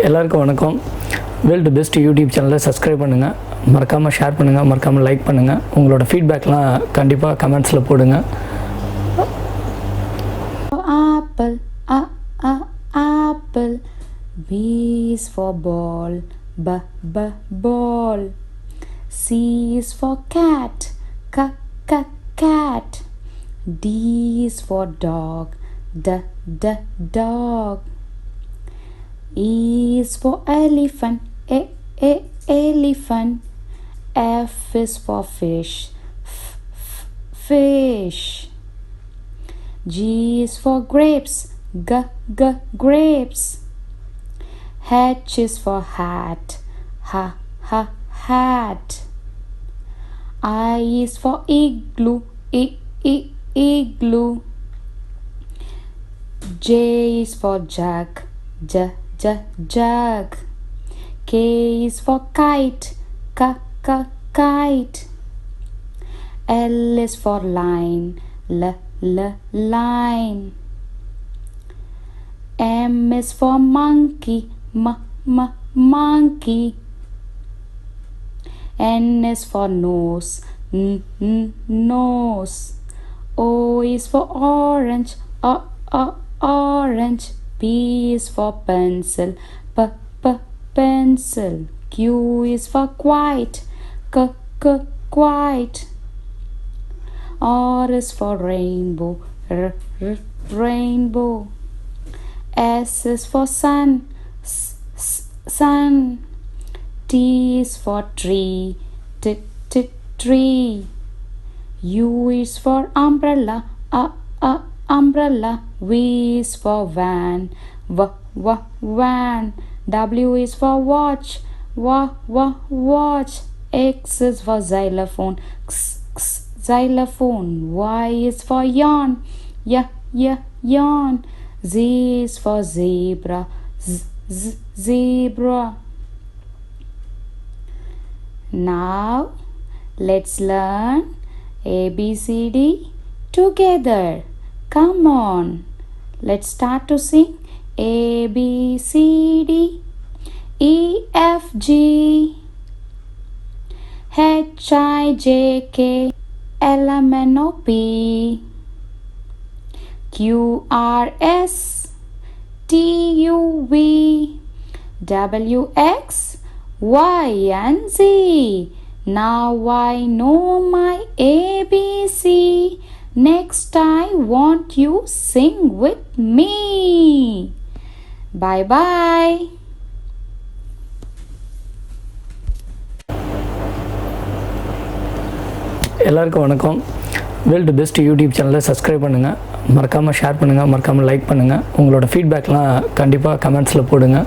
எல்லாருக்கும் வணக்கம். World best YouTube சேனலை சப்ஸ்கிரைப் பண்ணுங்கள், மறக்காமல் ஷேர் பண்ணுங்கள், மறக்காமல் லைக் பண்ணுங்கள். உங்களோட ஃபீட்பேக்லாம் கண்டிப்பாக கமெண்ட்ஸில் போடுங்க. Apple, apple. B is for ball, ball. C is for cat, cat. D is for dog, dog. E is for elephant, elephant. F is for fish, fish. G is for grapes, grapes. H is for hat, hat. I is for igloo, igloo. J is for jug, jug. K is for kite, kite. L is for line, line. M is for monkey, monkey. N is for nose, nose. O is for orange, orange. P is for pencil, pencil. Q is for quiet, quiet. R is for rainbow, rainbow. S is for sun, sun. T is for tree, tree. U is for umbrella, umbrella. V is for van, van. W is for watch, watch. X is for xylophone, xylophone. Y is for yawn, yawn. Z is for zebra, zebra. Now let's learn ABCD together. Come on, let's start to sing. A B C D E F G H I J K L M N O P Q R S T U V W X Y and Z. Now I know my ABC. Next I want you sing with me. Bye bye. எல்லாருக்கும் வணக்கம். World best YouTube சேனலை subscribe பண்ணுங்கள், மறக்காமல் share பண்ணுங்கள், மறக்காமல் like பண்ணுங்கள். உங்களோட ஃபீட்பேக்லாம் கண்டிப்பாக கமெண்ட்ஸில் போடுங்க.